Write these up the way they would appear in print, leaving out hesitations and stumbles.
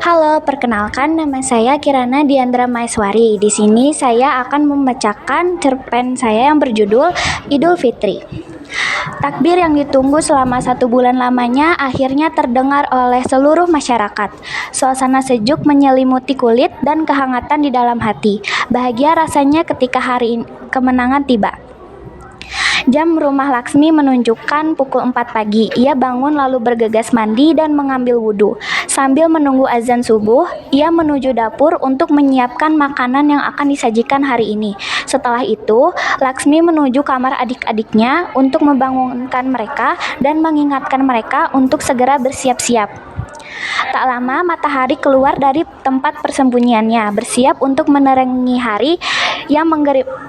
Halo, perkenalkan nama saya Kirana Diandra Maeswari. Di sini saya akan membacakan cerpen saya yang berjudul Idul Fitri. Takbir yang ditunggu selama 1 bulan lamanya akhirnya terdengar oleh seluruh masyarakat. Suasana sejuk menyelimuti kulit dan kehangatan di dalam hati. Bahagia rasanya ketika hari kemenangan tiba. Jam rumah Laksmi menunjukkan pukul 4 pagi. Ia bangun lalu bergegas mandi dan mengambil wudhu. Sambil menunggu azan subuh, ia menuju dapur untuk menyiapkan makanan yang akan disajikan hari ini. Setelah itu, Laksmi menuju kamar adik-adiknya untuk membangunkan mereka dan mengingatkan mereka untuk segera bersiap-siap. Tak lama matahari keluar dari tempat persembunyiannya, bersiap untuk menerangi hari yang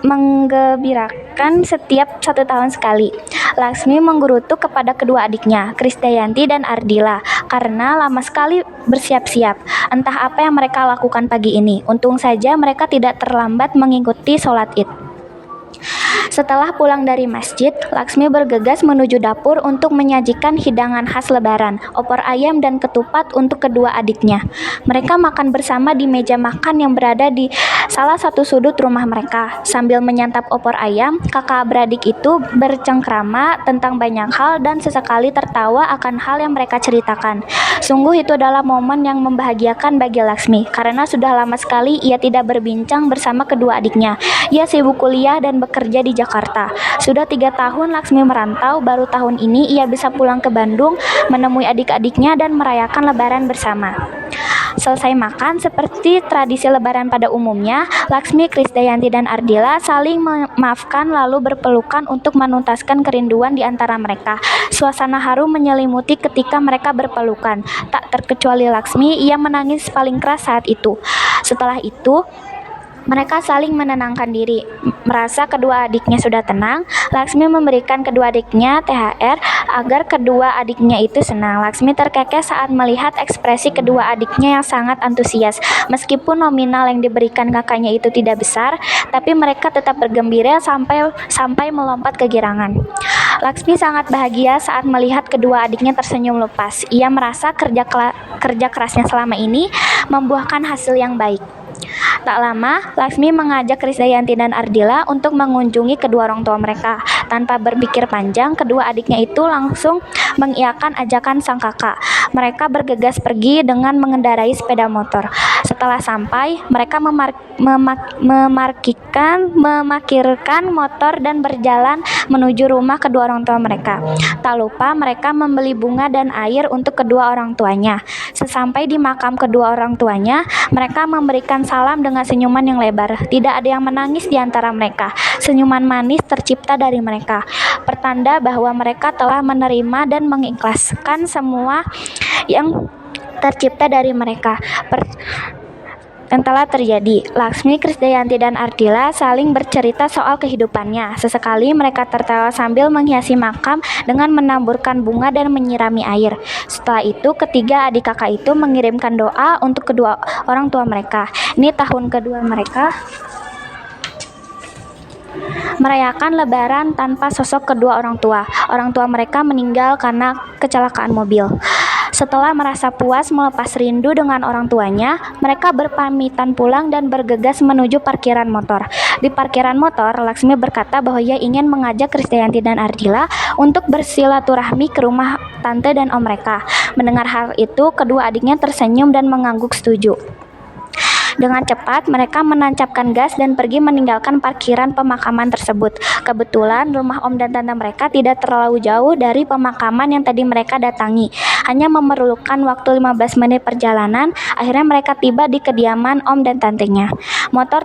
menggembirakan setiap 1 tahun sekali. Laksmi menggerutu kepada kedua adiknya, Krisdayanti dan Ardila, karena lama sekali bersiap-siap. Entah apa yang mereka lakukan pagi ini. Untung saja mereka tidak terlambat mengikuti sholat Id. Setelah pulang dari masjid, Laksmi bergegas menuju dapur untuk menyajikan hidangan khas lebaran, opor ayam dan ketupat untuk kedua adiknya. Mereka makan bersama di meja makan yang berada di salah satu sudut rumah mereka. Sambil menyantap opor ayam, kakak beradik itu bercengkrama tentang banyak hal dan sesekali tertawa akan hal yang mereka ceritakan. Sungguh itu adalah momen yang membahagiakan bagi Laksmi, karena sudah lama sekali ia tidak berbincang bersama kedua adiknya. Ia sibuk kuliah dan bekerja di Jakarta. Sudah 3 tahun Laksmi merantau, baru tahun ini ia bisa pulang ke Bandung, menemui adik-adiknya dan merayakan lebaran bersama. Selesai makan, seperti tradisi lebaran pada umumnya, Laksmi, Krisdayanti dan Ardila saling memaafkan lalu berpelukan untuk menuntaskan kerinduan di antara mereka. Suasana haru menyelimuti ketika mereka berpelukan. Tak terkecuali Laksmi, ia menangis paling keras saat itu. Setelah itu, mereka saling menenangkan diri. Merasa kedua adiknya sudah tenang, Laksmi memberikan kedua adiknya THR agar kedua adiknya itu senang. Laksmi terkekeh saat melihat ekspresi kedua adiknya yang sangat antusias. Meskipun nominal yang diberikan kakaknya itu tidak besar, tapi mereka tetap bergembira sampai melompat kegirangan. Laksmi sangat bahagia saat melihat kedua adiknya tersenyum lepas. Ia merasa kerja kerasnya selama ini membuahkan hasil yang baik. Tak lama, Laksmi mengajak Krisdayanti dan Ardila untuk mengunjungi kedua orang tua mereka. Tanpa berpikir panjang, kedua adiknya itu langsung mengiyakan ajakan sang kakak. Mereka bergegas pergi dengan mengendarai sepeda motor. Setelah sampai, mereka memarkirkan motor dan berjalan menuju rumah kedua orang tua mereka. Tak lupa mereka membeli bunga dan air untuk kedua orang tuanya. Sesampai di makam kedua orang tuanya, mereka memberikan salam dengan senyuman yang lebar. Tidak ada yang menangis di antara mereka. Senyuman manis tercipta dari mereka, pertanda bahwa mereka telah menerima dan mengikhlaskan semua yang tercipta dari mereka yang telah terjadi. Laksmi, Krisdayanti dan Ardila saling bercerita soal kehidupannya. Sesekali mereka tertawa sambil menghiasi makam dengan menaburkan bunga dan menyirami air. Setelah itu, ketiga adik kakak itu mengirimkan doa untuk kedua orang tua mereka. Ini tahun kedua mereka merayakan lebaran tanpa sosok kedua orang tua. Orang tua mereka meninggal karena kecelakaan mobil. Setelah merasa puas melepas rindu dengan orang tuanya, mereka berpamitan pulang dan bergegas menuju parkiran motor. Di parkiran motor, Laksmi berkata bahwa ia ingin mengajak Krisdayanti dan Ardila untuk bersilaturahmi ke rumah tante dan om mereka. Mendengar hal itu, kedua adiknya tersenyum dan mengangguk setuju. Dengan cepat, mereka menancapkan gas dan pergi meninggalkan parkiran pemakaman tersebut. Kebetulan, rumah om dan tante mereka tidak terlalu jauh dari pemakaman yang tadi mereka datangi. Hanya memerlukan waktu 15 menit perjalanan, akhirnya mereka tiba di kediaman om dan tantenya. Motor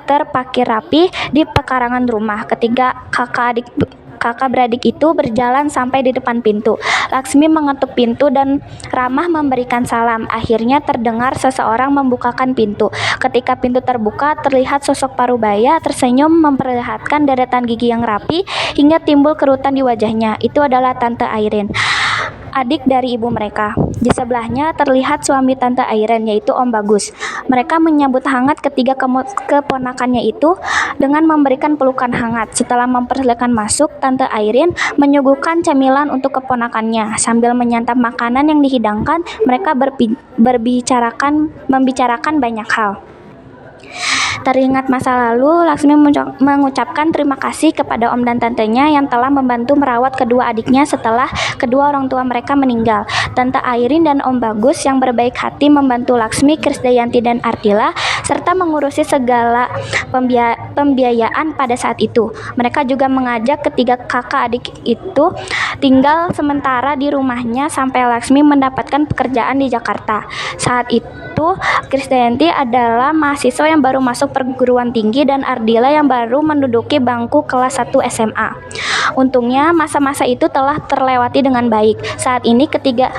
terparkir rapi di pekarangan rumah. Ketiga kakak beradik itu berjalan sampai di depan pintu. Laksmi mengetuk pintu dan ramah memberikan salam. Akhirnya terdengar seseorang membukakan pintu. Ketika pintu terbuka, terlihat sosok parubaya tersenyum memperlihatkan deretan gigi yang rapi hingga timbul kerutan di wajahnya. Itu adalah Tante Airin, adik dari ibu mereka. Di sebelahnya terlihat suami Tante Airin, yaitu Om Bagus. Mereka menyambut hangat ketiga keponakannya itu dengan memberikan pelukan hangat. Setelah mempersilakan masuk, Tante Airin menyuguhkan camilan untuk keponakannya. Sambil menyantap makanan yang dihidangkan, mereka membicarakan banyak hal. Teringat masa lalu, Laksmi mengucapkan terima kasih kepada Om dan Tantenya yang telah membantu merawat kedua adiknya setelah kedua orang tua mereka meninggal. Tante Airin dan Om Bagus yang berbaik hati membantu Laksmi, Krisdayanti, dan Ardila serta mengurusi segala pembiayaan pada saat itu. Mereka juga mengajak ketiga kakak adik itu tinggal sementara di rumahnya sampai Laksmi mendapatkan pekerjaan di Jakarta. Saat itu Krisdayanti adalah mahasiswa yang baru masuk perguruan tinggi dan Ardila yang baru menduduki bangku kelas 1 SMA. Untungnya masa-masa itu telah terlewati dengan baik. Saat ini ketiga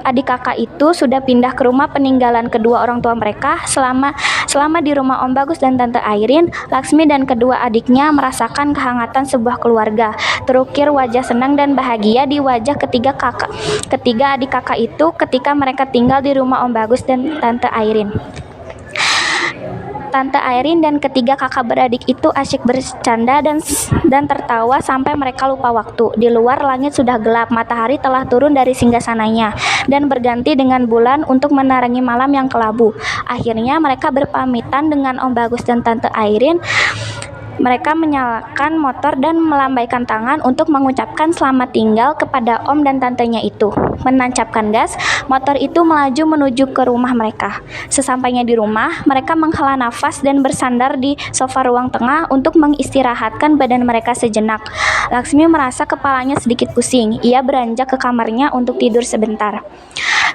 adik kakak itu sudah pindah ke rumah peninggalan kedua orang tua mereka. Selama di rumah Om Bagus dan Tante Airin, Laksmi dan kedua adiknya merasakan kehangatan sebuah keluarga. Terukir wajah senang dan bahagia di wajah ketiga adik kakak itu ketika mereka tinggal di rumah Om Bagus dan Tante Airin. Tante Airin dan ketiga kakak beradik itu asyik bercanda dan tertawa sampai mereka lupa waktu. Di luar langit sudah gelap, matahari telah turun dari singgasananya dan berganti dengan bulan untuk menerangi malam yang kelabu. Akhirnya mereka berpamitan dengan Om Bagus dan Tante Airin. Mereka menyalakan motor dan melambaikan tangan untuk mengucapkan selamat tinggal kepada Om dan Tantenya itu. Menancapkan gas, motor itu melaju menuju ke rumah mereka. Sesampainya di rumah, mereka menghela nafas dan bersandar di sofa ruang tengah untuk mengistirahatkan badan mereka sejenak. Laksmi merasa kepalanya sedikit pusing. Ia beranjak ke kamarnya untuk tidur sebentar.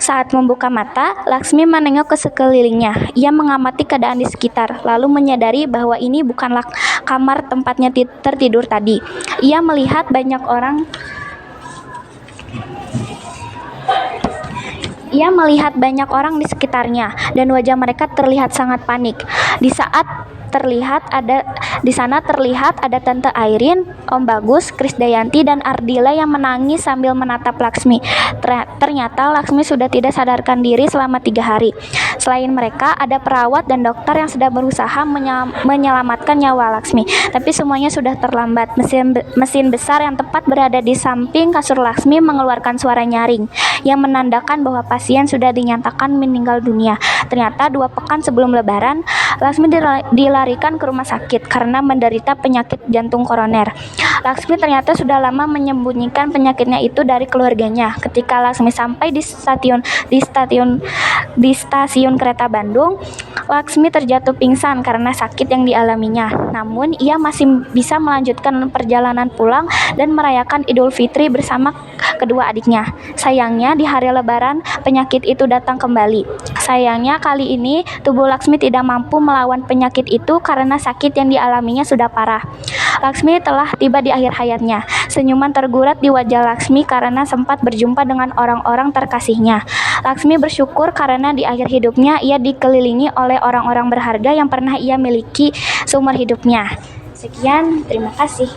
Saat membuka mata, Laksmi menengok ke sekelilingnya. Ia mengamati keadaan di sekitar, lalu menyadari bahwa ini bukanlah kamar tempatnya tertidur tadi. Ia melihat banyak orang di sekitarnya dan wajah mereka terlihat sangat panik. Di sana terlihat ada Tante Airin, Om Bagus, Krisdayanti, dan Ardila yang menangis sambil menatap Laksmi. Ternyata Laksmi sudah tidak sadarkan diri selama 3 hari. Selain mereka, ada perawat dan dokter yang sedang berusaha menyelamatkan nyawa Laksmi. Tapi semuanya sudah terlambat. Mesin besar yang tepat berada di samping kasur Laksmi mengeluarkan suara nyaring yang menandakan bahwa pasien sudah dinyatakan meninggal dunia. Ternyata 2 pekan sebelum Lebaran, Laksmi dilarikan ke rumah sakit karena menderita penyakit jantung koroner. Laksmi ternyata sudah lama menyembunyikan penyakitnya itu dari keluarganya. Ketika Laksmi sampai di stasiun kereta Bandung, Laksmi terjatuh pingsan karena sakit yang dialaminya. Namun ia masih bisa melanjutkan perjalanan pulang dan merayakan Idul Fitri bersama kedua adiknya. Sayangnya di hari Lebaran penyakit itu datang kembali. Sayangnya kali ini tubuh Laksmi tidak mampu melawan penyakit itu karena sakit yang dialaminya sudah parah. Laksmi telah tiba di akhir hayatnya. Senyuman tergurat di wajah Laksmi karena sempat berjumpa dengan orang-orang terkasihnya. Laksmi bersyukur karena di akhir hidupnya ia dikelilingi oleh orang-orang berharga yang pernah ia miliki seumur hidupnya. Sekian, terima kasih.